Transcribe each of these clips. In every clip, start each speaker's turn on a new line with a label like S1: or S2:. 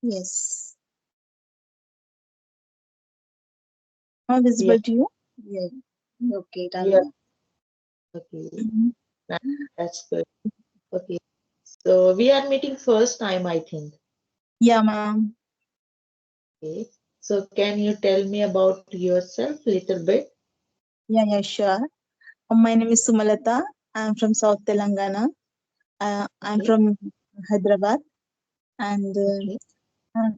S1: Yes. Am I
S2: Yeah,
S1: visible to you? Yeah. Okay,
S2: yeah.
S1: done.
S2: Okay,
S1: Mhm.
S2: that, that's good. Okay, so we are meeting first time, I think.
S1: Yeah, ma'am.
S2: Okay, so can you tell me about yourself little bit?
S1: Yeah, sure. My name is Sumalata. I'm from South Telangana. I'm
S2: Okay,
S1: from Hyderabad. And
S2: okay,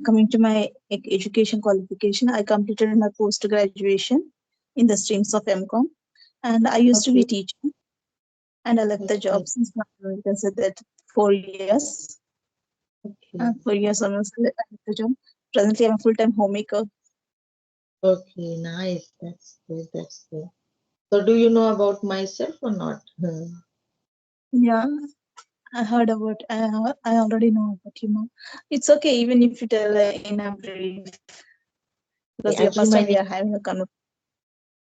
S1: coming to my education qualification, I completed my post graduation in the streams of MCom. And I used to be
S2: okay,
S1: a teacher. And I left the
S2: okay,
S1: job since you can say that 4 years.
S2: okay,
S1: 4 years almost I left the job. Presently, I'm a full-time homemaker.
S2: okay. Nice. That's good. That's good. So, do you know about myself or not?
S1: Yeah, I heard about. I already know about you, ma'am. It's okay, even if you tell in a brief, because the first time we are
S2: Actually,
S1: having a conversation.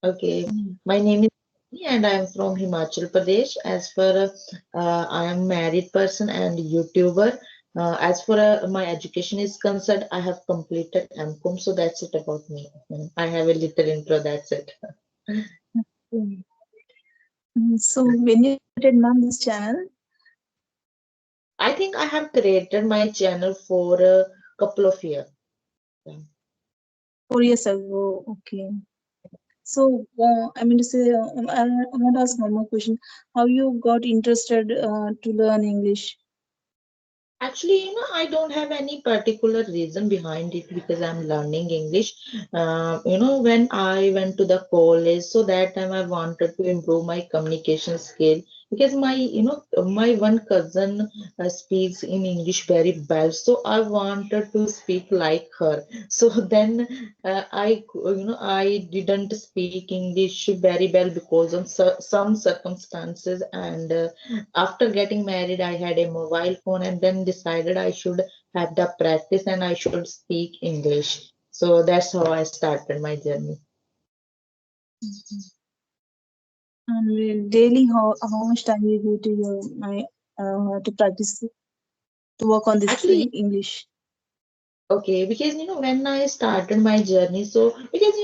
S2: okay, my name is Rashmi and I am from Himachal Pradesh. As for I am married person and YouTuber. As for my education is concerned, I have completed MCOM, so that's it about me. I have a little intro. That's it.
S1: Mm. So when you started, ma'am, this channel,
S2: I think I have created my channel for a couple of years. Yeah.
S1: 4 years ago. Okay. So I mean to say, I want to ask one more question. How you got interested to learn English?
S2: Actually, I don't have any particular reason behind it because I'm learning English. When I went to the college, so that time I wanted to improve my communication skill because my one cousin speaks in English very well, so I wanted to speak like her. So then I didn't speak English very well because of some circumstances and. After getting married, I had a mobile phone and then decided I should have the practice and I should speak English. So that's how I started my journey.
S1: And daily, how much time you go to your to practice to work on this
S2: Actually,
S1: English?
S2: okay, because when I started my journey, so because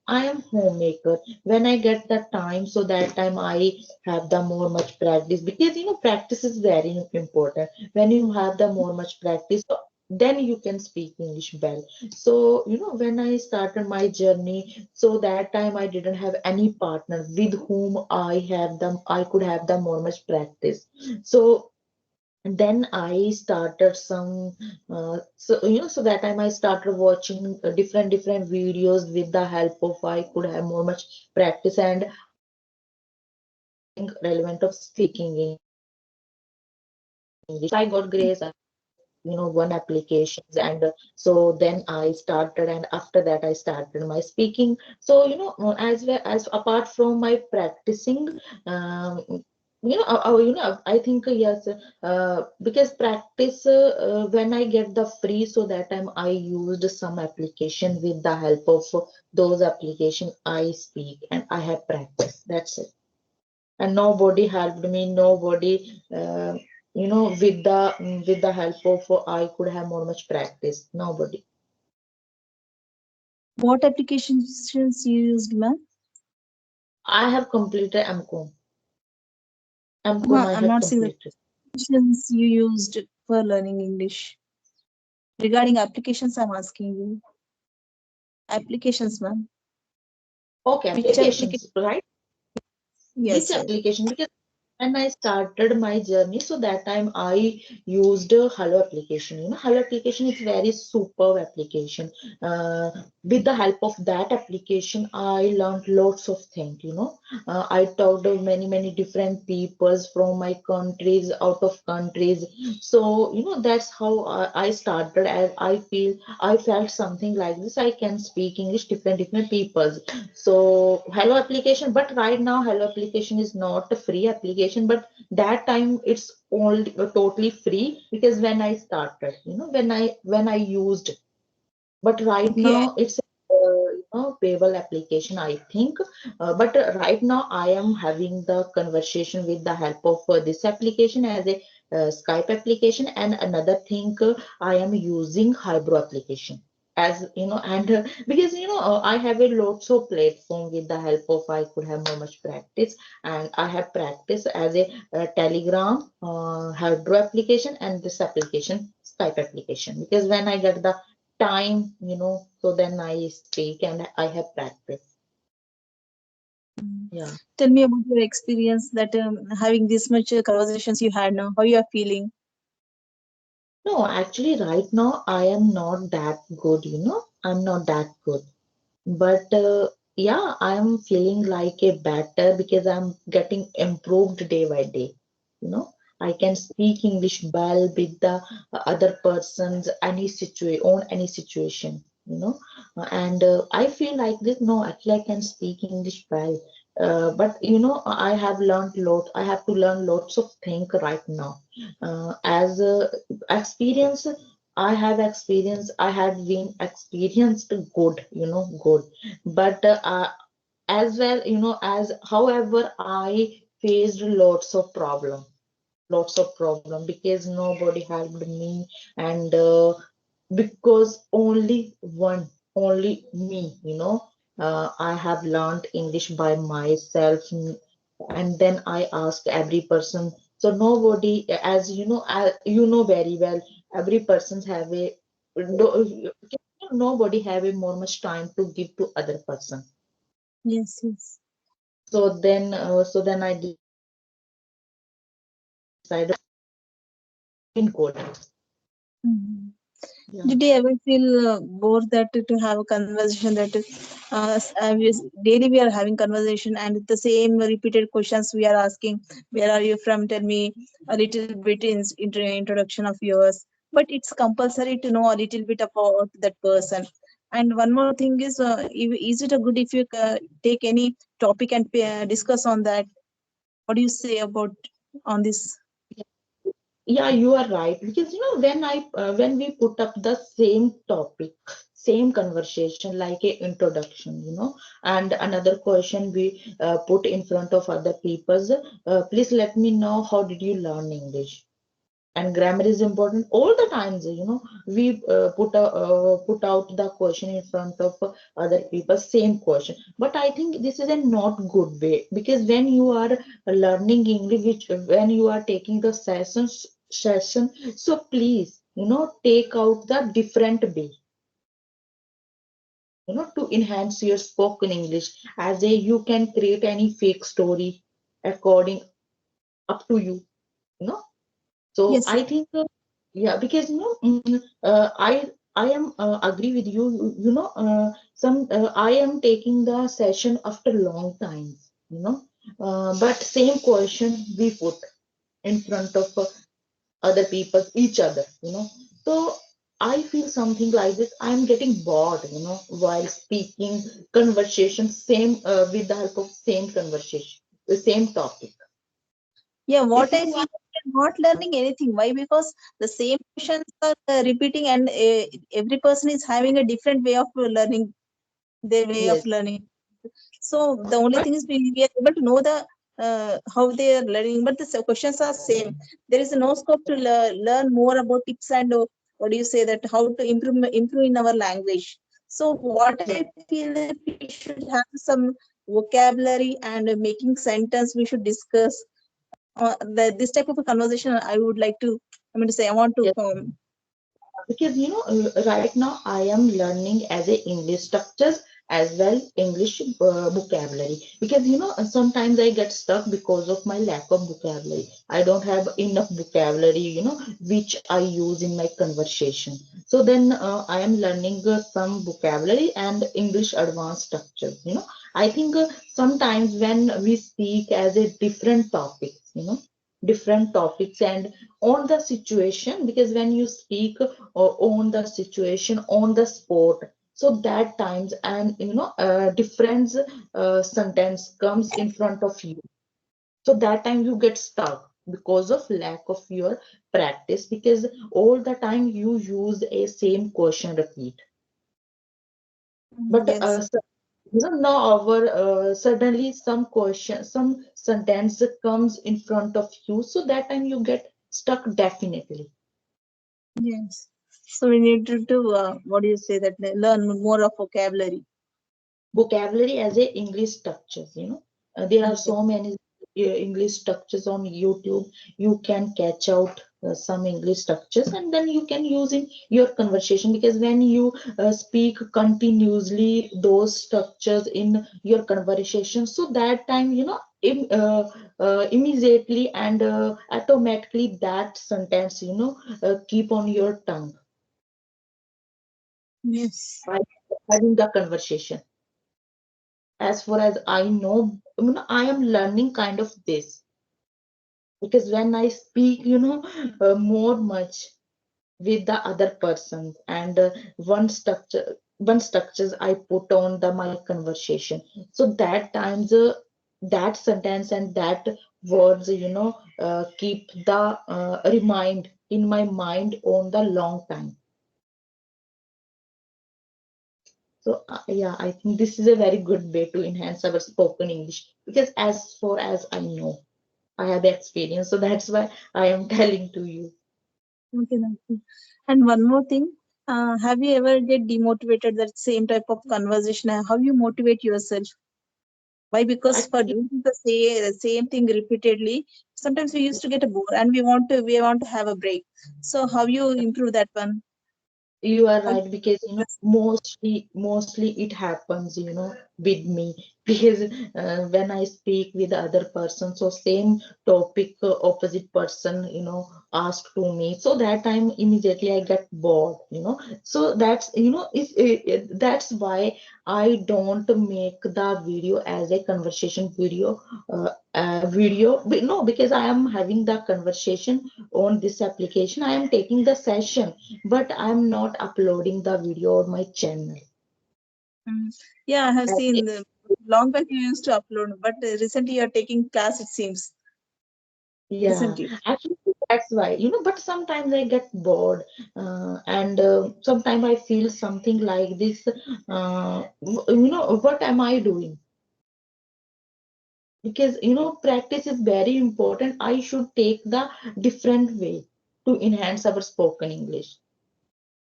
S2: I am homemaker. When I get the time, so that time I have the more much practice because practice is very important. When you have the more much practice, so then you can speak English well. So when I started my journey, so that time I didn't have any partner with whom I could have the more much practice. So and then I started some so that time I started watching different videos with the help of I could have more much practice and I started getting relevant of speaking English. So by God grace I got one applications and so then I started and after that I started my speaking. So as well as apart from my practicing, I think yes, because practice when I get the free, so that time I used some application. With the help of those application I speak and I have practice. That's it. And nobody helped me, nobody with the help of I could have more much practice, nobody.
S1: What applications you used, ma'am?
S2: I have completed mcom I
S1: I'm
S2: have
S1: not saying the
S2: completed.
S1: applications you used for learning English. Regarding applications, I'm asking you. Applications, ma'am.
S2: Okay,
S1: Which application?
S2: applications, right? Which
S1: Yes, yes.
S2: application? Because when I started my journey, so that time I used a Hello application. Hello application is very superb application. With the help of that application, I learned lots of things. I talked to many different peoples from my countries, out of countries. So that's how I started. And I felt something like this. I can speak English different peoples. So hello application, but right now hello application is not a free application, but that time it's all totally free because when I started, when I used, but right
S1: Okay.
S2: now it's payable application, I think. But right now, I am having the conversation with the help of this application as a Skype application, and another thing I am using Hybro application as and because I have a lots of platform with the help of I could have more much practice, and I have practice as a Telegram, Hydro application, and this application Skype application, because when I get the time, so then I speak and I have practice. Yeah.
S1: Tell me about your experience that having this much conversations you had now. How you are feeling?
S2: No, actually, right now I am not that good, I'm not that good. But yeah, I'm feeling like a better because I'm getting improved day by day. You know, I can speak English well with the other person's any situation on any situation. And I feel like this. No, actually, I can speak English well. But I have learned lot. I have to learn lots of things right now. As experience, I have experience. I had been experienced good, good. But as well, as however, I faced lots of problem because nobody helped me, and because only me, I have learned English by myself, and then I asked every person. So nobody, as you know very well, every person's have a nobody have a more much time to give to other person.
S1: Yes, yes.
S2: So then I decided in good.
S1: Mhm.
S2: Yeah.
S1: Did you ever feel bored that to have a conversation that daily we are having conversation and the same repeated questions we are asking? Where are you from? Tell me a little bit introduction of yours. But it's compulsory to know a little bit about that person. And one more thing is, is it a good if you take any topic and discuss on that? What do you say about on this?
S2: Yeah, you are right. Because when we put up the same topic, same conversation like a introduction, and another question we put in front of other people's, please let me know how did you learn English? And grammar is important all the times. We put out the question in front of other people, same question. But I think this is a not good way, because when you are learning English, when you are taking the session, so please take out the different way, to enhance your spoken English. As a you can create any fake story according up to you, you know So
S1: Yes.
S2: I think, yeah, because I am agree with you. Some I am taking the session after long time. But same question we put in front of other people, each other. So I feel something like this. I'm getting bored, while speaking conversation, same with the help of same conversation, the same topic.
S1: Yeah, what
S2: If
S1: I
S2: you
S1: feel
S2: want,
S1: I'm not learning anything. Why? Because the same questions are repeating, and every person is having a different way of learning, their way of
S2: yes,
S1: learning. So the only
S2: but
S1: thing is we are able to know the how they are learning, but the questions are same. There is no scope to learn more about tips and what do you say that how to improve in our language. So what I
S2: yeah.
S1: feel that we should have some vocabulary and making sentence we should discuss this type of a conversation I would like to, I mean to say I want to
S2: Yes, because right now I am learning as a English structures as well English vocabulary, because sometimes I get stuck because of my lack of vocabulary. I don't have enough vocabulary, which I use in my conversation. So then I am learning some vocabulary and English advanced structures. I think sometimes when we speak as a different topics and on the situation, because when you speak on the situation on the spot, so that times and different sentence comes in front of you, so that time you get stuck because of lack of your practice, because all the time you use a same question repeat. But
S1: Yes.
S2: now our suddenly some question, some sentence comes in front of you, so that time you get stuck definitely.
S1: Yes. So we need to what do you say that learn more of vocabulary.
S2: Vocabulary as a English structures, there are
S1: Yes.
S2: so many English structures on YouTube. You can catch out some English structures, and then you can use in your conversation, because when you speak continuously those structures in your conversation, so that time immediately and automatically that sentence keep on your tongue
S1: Yes.
S2: by having the conversation. As far as I know, I am learning kind of this, because when I speak, more much with the other person, and one structures I put on the my conversation. So that times that sentence and that words, keep the remind in my mind on the long time. So yeah, I think this is a very good way to enhance our spoken English, because as far as I know, I have the experience, so that's why I am telling to you.
S1: Okay, okay. And one more thing, have you ever get demotivated that same type of conversation? How you motivate yourself? Why? Because for
S2: Actually,
S1: doing the same thing repeatedly, sometimes we used to get a bore and we want to have a break. So how you improve that one?
S2: you are
S1: How
S2: right, because mostly it happens, with me, because when I speak with the other person, so same topic, opposite person, ask to me, so that time immediately I get bored, so that's that's why I don't make the video as a conversation video, no, because I am having the conversation on this application, I am taking the session, but I'm not uploading the video on my channel.
S1: Mm. Yeah, I have
S2: As
S1: seen
S2: if-
S1: the long back you used to upload, but recently you are taking class, it seems,
S2: Yeah,
S1: isn't it?
S2: actually, that's why, but sometimes I get bored, and sometimes I feel something like this, what am I doing? Because, practice is very important. I should take the different way to enhance our spoken English.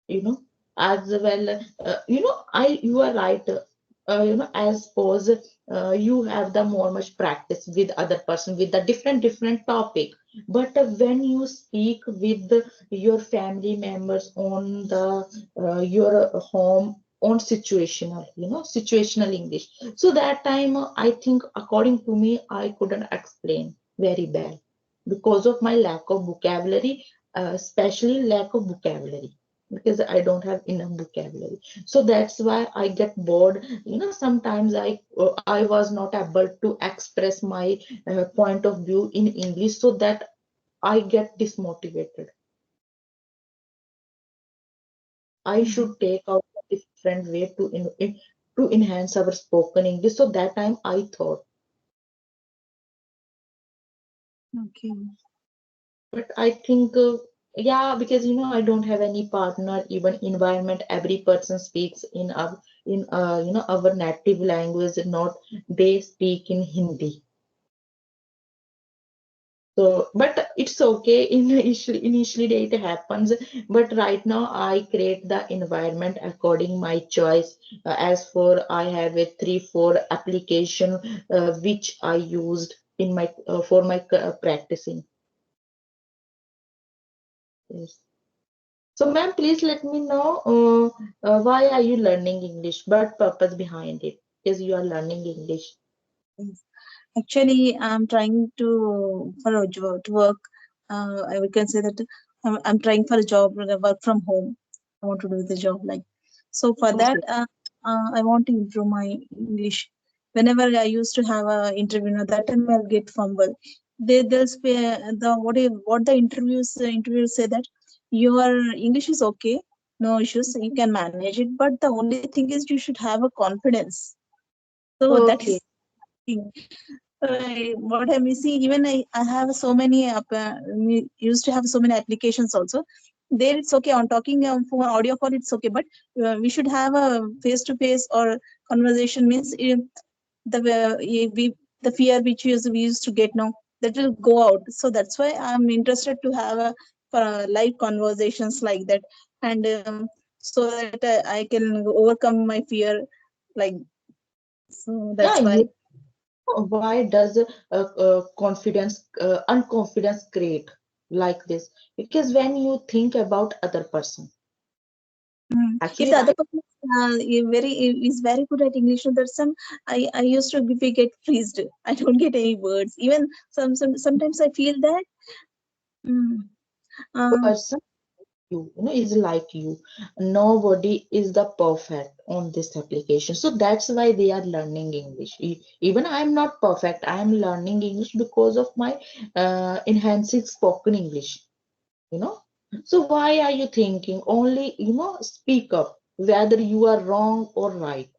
S2: you know as well, you are right, as suppose you have the more much practice with other person with the different topic, but when you speak with your family members on the your home on situational English, so that time I think according to me I couldn't explain very well because of my lack of vocabulary, especially lack of vocabulary, because I don't have enough vocabulary. So that's why I get bored. Sometimes I was not able to express my point of view in English, so that I get dismotivated. I
S1: Mhm.
S2: should take out a different way to enhance our spoken English. So that time I thought,
S1: Okay.
S2: but I think. Yeah, because I don't have any partner, even environment. Every person speaks in our native language, not they speak in Hindi. So, but it's okay. Initially it happens, but right now I create the environment according my choice. As for I have a 3 4 application which I used in my for my practicing. Yes. So, ma'am, please let me know why are you learning English? What purpose behind it? Because you are learning English.
S1: Yes. Actually, I'm trying to for a job to work. I can say that I'm trying for a job, work from home. I want to do the job like so. For that,
S2: Okay.
S1: I want to improve my English. Whenever I used to have a interview, at that time I'll get fumble. They'll say what the interviewers say that your English is okay, no issues, you can manage it. But the only thing is you should have a confidence. So that
S2: Okay.
S1: is thing. What I'm missing, even I have so many used to have so many applications also. there it's okay on talking for audio call, it's okay, but we should have a face to face or conversation. Means we the fear which we used to get now, that will go out. So that's why I'm interested to have a live conversations like that. And so that I can overcome my fear, like, so
S2: Yeah,
S1: that's why.
S2: why does confidence, unconfidence create like this? Because when you think about other person,
S1: If
S2: actually,
S1: the other
S2: right?
S1: person is very good at English, so that's some I used to be get freezed. I don't get any words. Even sometimes I feel that. Mm, uh,
S2: Person is like you. Nobody is the perfect on this application, so that's why they are learning English. Even I am not perfect, I am learning English because of my enhancing spoken English, you know. So why are you thinking only, speak up whether you are wrong or right.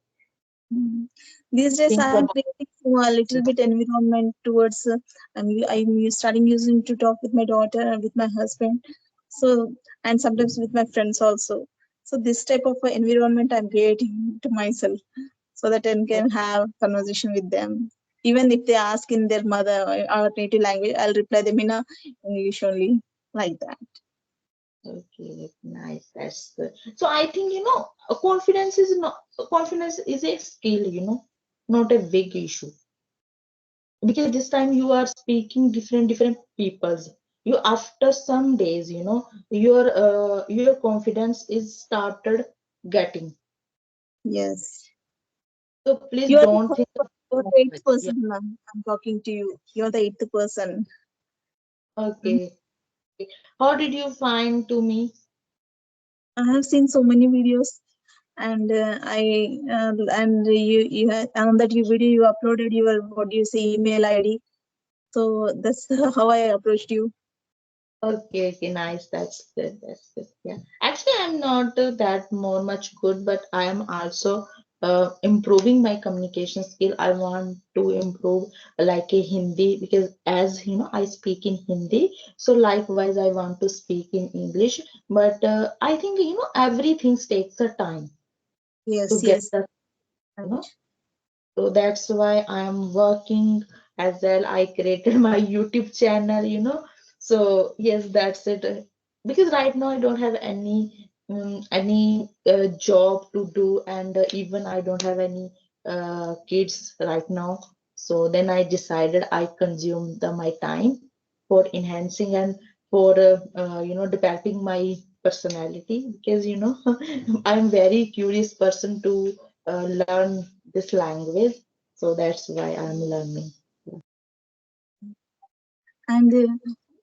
S1: Mm. These days,
S2: Think
S1: I am
S2: about
S1: creating a little bit environment towards. I'm starting using to talk with my daughter and with my husband. So, and sometimes with my friends also. So this type of environment I'm creating to myself, so that I can have conversation with them. Even if they ask in their mother or native language, I'll reply them in a English only, like that.
S2: okay, nice, that's good. So I think, confidence is a skill, not a big issue, because this time you are speaking different peoples. You, after some days, your confidence is started getting.
S1: Yes.
S2: So please
S1: You are the
S2: don't think
S1: you're
S2: too
S1: the eighth
S2: much. Yeah.
S1: person, ma'am. I'm talking to you. You're the eighth person. Mm.
S2: Okay. How did you find to me?
S1: I have seen so many videos, and and you had, on that you video you uploaded your, what do you say, email ID. So that's how I approached you.
S2: Okay, okay, nice. That's good. That's good. Yeah. Actually, I'm not that more much good, but I am also improving my communication skill. I want to improve like a Hindi, because as you know, I speak in Hindi. So likewise, I want to speak in English. But I think, everything takes a time to
S1: Yes,
S2: get
S1: yes.
S2: the, you
S1: Right.
S2: know. So that's why I'm working as well. I created my YouTube channel, So yes, that's it. Because right now I don't have any job to do, and even I don't have any kids right now. So then I decided I consume my time for enhancing and for developing my personality, because I'm very curious person to learn this language, so that's why I'm learning.
S1: And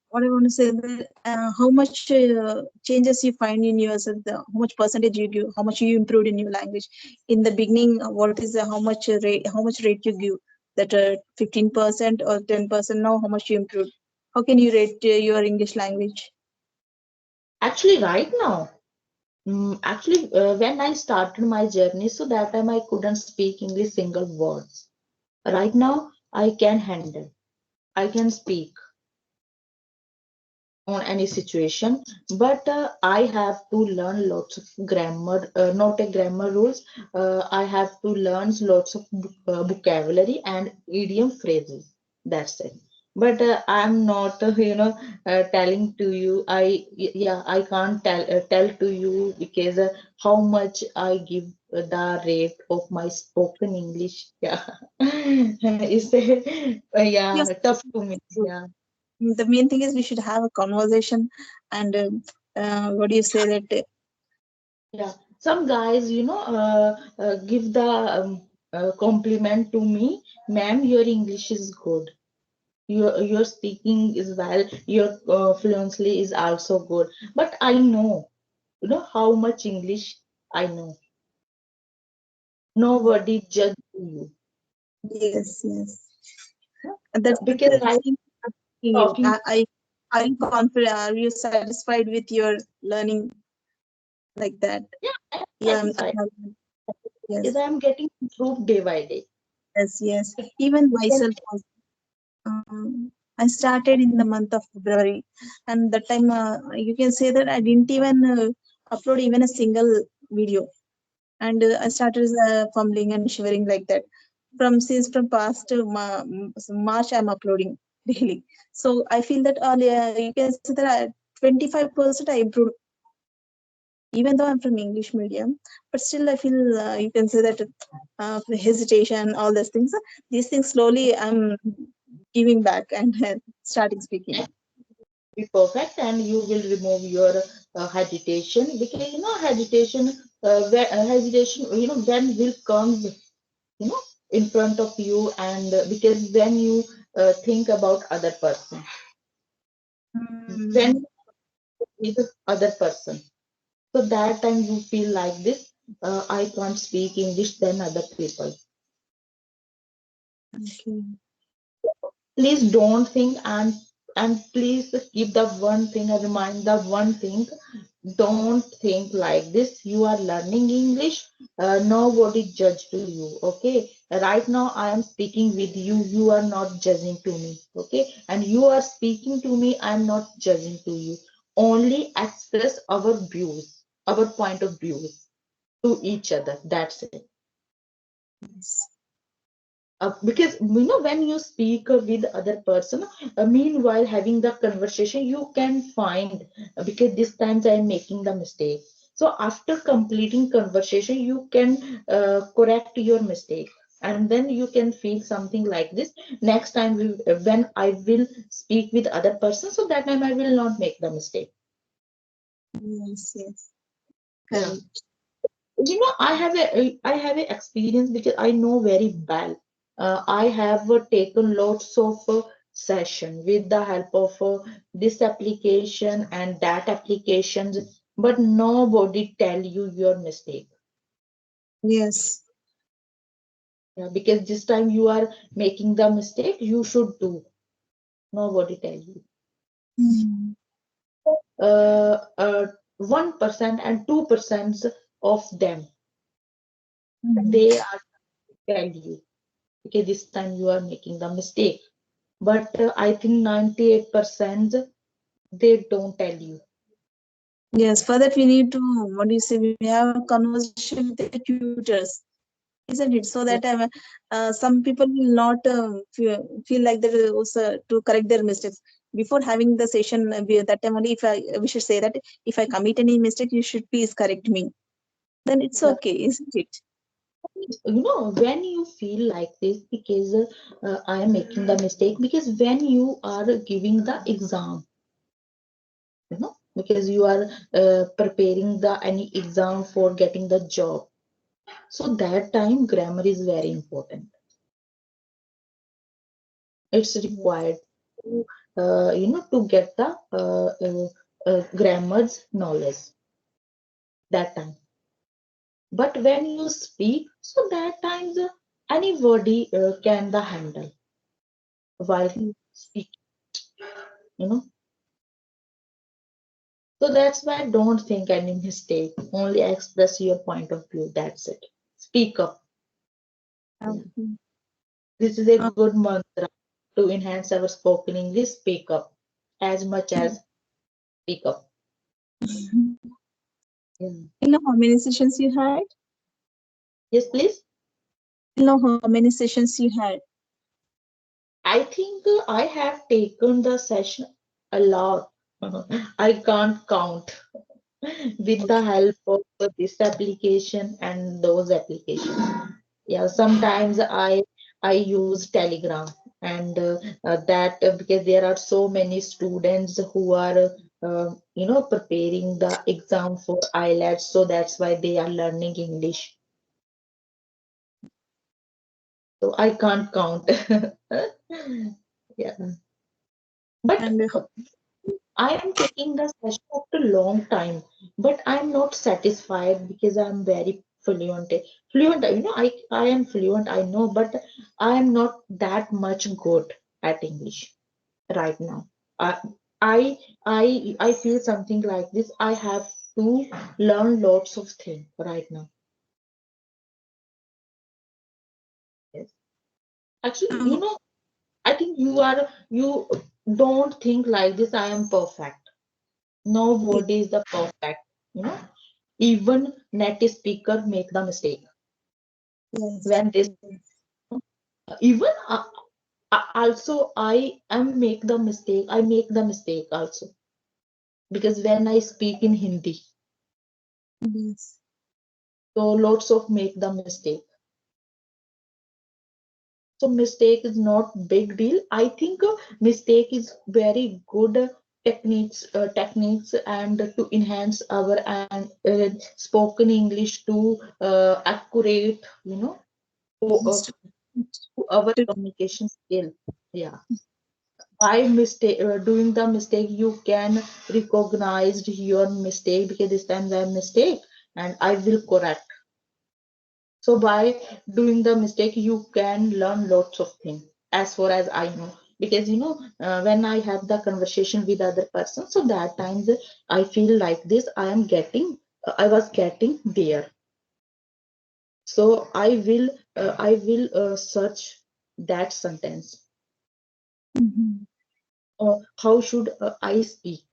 S1: what I want to say that how much changes you find in yourself, how much percentage you give, how much you improved in your language. In the beginning, what is how much rate, how much rate you give? That 15% or 10%. Now, how much you improved? How can you rate your English language?
S2: Actually, right now, when I started my journey, so that time I couldn't speak English single words. Right now, I can handle, I can speak on any situation, but I have to learn lots of grammar, not a grammar rules. I have to learn lots of vocabulary and idiom phrases. That's it. But I'm not, telling to you. Yeah, I can't tell to you, because how much I give the rate of my spoken English. Yeah, is yeah,
S1: Yes,
S2: tough to me. Yeah.
S1: the main thing is we should have a conversation, and what do you say that
S2: Yeah, some guys, give the compliment to me, ma'am, your English is good. Your speaking is well. Your fluency is also good. But I know, how much English I know. Nobody judge you.
S1: yes, yes.
S2: No?
S1: And that's
S2: Because
S1: the
S2: I
S1: thing.
S2: talking.
S1: Are you confident? Are you satisfied with your learning, like that?
S2: Yeah, I am
S1: Yeah,
S2: satisfied. Is
S1: yes,
S2: I am getting improved day by day.
S1: yes, yes. Even
S2: You can
S1: myself also. Um, I started in the month of February, and that time you can say that I didn't even upload even a single video, and I started fumbling and shivering like that. From past March, I'm uploading daily. So I feel that you can say that 25% I improved, even though I'm from English medium, but still I feel you can say that hesitation, all these things. These things slowly I'm giving back and starting speaking.
S2: Be perfect, and you will remove your hesitation, because hesitation, hesitation, when will come, in front of you, and because when you think about other person, when
S1: Mm,
S2: you with other person, so that time you feel like this, I can't speak English than other people.
S1: okay.
S2: Please don't think, and please keep the one thing and remind the one thing. Don't think like this. You are learning English. Nobody judge to you. Okay. Right now I am speaking with you. You are not judging to me. Okay. And you are speaking to me. I am not judging to you. Only express our views, our point of views to each other. That's it.
S1: Yes.
S2: Because when you speak with other person, meanwhile having the conversation, you can find, because this times I am making the mistake, so after completing conversation you can correct your mistake, and then you can feel something like this. Next time when I will speak with other person, so that time I will not make the mistake.
S1: Yes. Yes.
S2: Yeah.
S1: Correct.
S2: I have a experience, because I know very well. I have taken lots of session with the help of this application and that applications, but nobody tell you your mistake.
S1: Yes.
S2: Yeah, because this time you are making the mistake, you should do. Nobody tell you.
S1: Mm,
S2: 1% and 2% of them,
S1: mm.
S2: they are tell you, okay, this time you are making the mistake. But I think 98% they don't tell you.
S1: Yes, for that we need to, what do you say, we have a conversation with the tutors, isn't it? So that
S2: Yeah,
S1: some people will not feel like that also to correct their mistakes. Before having the session, that time only, if we should say that if I commit any mistake, you should please correct me. Then it's
S2: yeah.
S1: okay, isn't it?
S2: When you feel like this, because I am making the mistake, because when you are giving the exam, because you are preparing the any exam for getting the job, so that time grammar is very important. It's
S1: Yes.
S2: required to, to get the grammar's knowledge that time. But when you speak, so that times anybody can the handle while
S1: Mm.
S2: speaking, you know. So that's why don't think any mistake. Only express your point of view. That's it. Speak up. Yeah.
S1: Okay.
S2: This is a good mantra to enhance our spoken English. Speak up as much as speak up. Yeah.
S1: You know how many sessions you had?
S2: Yes, please.
S1: You know how many sessions you had?
S2: I think I have taken the session a lot. I can't count. With the
S1: Okay.
S2: help of this application and those applications. Yeah, sometimes I use Telegram, and that because there are so many students who are preparing the exam for IELTS, so that's why they are learning English. So I can't count. Yeah, but
S1: And
S2: I am taking the session after a long time, but I'm not satisfied because I'm very fluent. Fluent, I am fluent, I know, but I am not that much good at English right now. I I I feel something like this. I have to learn lots of things right now. Yes. Actually,
S1: um,
S2: I think you are you. don't think like this, I am perfect. Nobody is the perfect, you know. Even native speaker make the mistake.
S1: Yes.
S2: When this, even also I am make the mistake. I make the mistake also, because when I speak in Hindi,
S1: Yes.
S2: so lots of make the mistake. So mistake is not big deal. I think mistake is very good techniques and to enhance our and spoken English to accurate, you know,
S1: Yes.
S2: to our
S1: To-
S2: communication skill. Yeah. By mistake, doing the mistake, you can recognize your mistake, because this time I mistake and I will correct. So by doing the mistake, you can learn lots of things, as far as I know. Because when I have the conversation with other person, so that times I feel like this. I was getting there. So I will search that sentence.
S1: Mhm.
S2: How should I speak?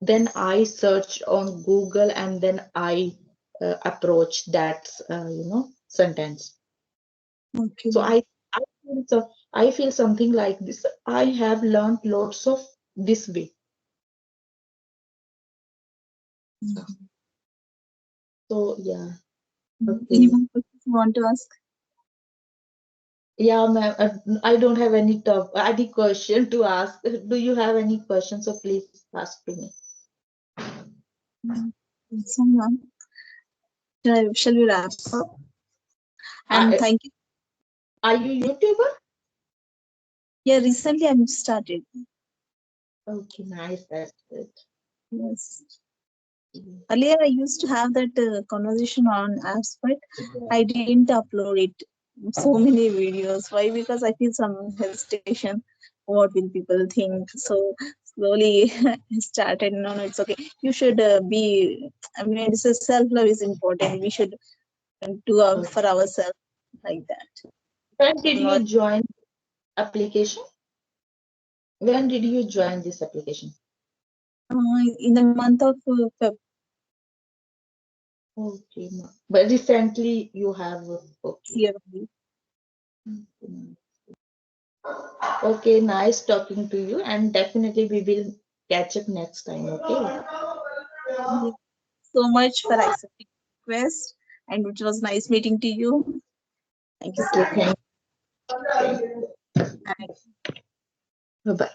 S2: Then I search on Google, and then I approach that sentence. So
S1: Okay.
S2: I feel something like this. I have learned lots of this way.
S1: Mhm.
S2: So yeah,
S1: Any
S2: okay.
S1: more questions you want to ask?
S2: Yeah, ma'am. I don't have any question to ask. Do you have any questions? So please ask to me.
S1: Mm. Someone. Shall we wrap up? And
S2: Are,
S1: thank you.
S2: are you YouTuber?
S1: Yeah, recently I'm started.
S2: Okay, nice. That's good.
S1: Yes. Earlier, I used to have that conversation on apps, but I didn't upload it. So many videos. Why? Because I feel some hesitation. What will people think? So slowly I started. No, no, it's okay. You should be. I mean, it's a self love is important. We should do
S2: Okay.
S1: for ourselves like that.
S2: When did you
S1: Not
S2: join application? When did you join this application?
S1: in the month of
S2: Okay, but recently you have okay.
S1: February.
S2: Okay, nice talking to you, and definitely we will catch up next time. Okay.
S1: So much for accepting the request, and it was nice meeting to you. Thank you so
S2: Okay,
S1: much.
S2: thank you. Bye bye.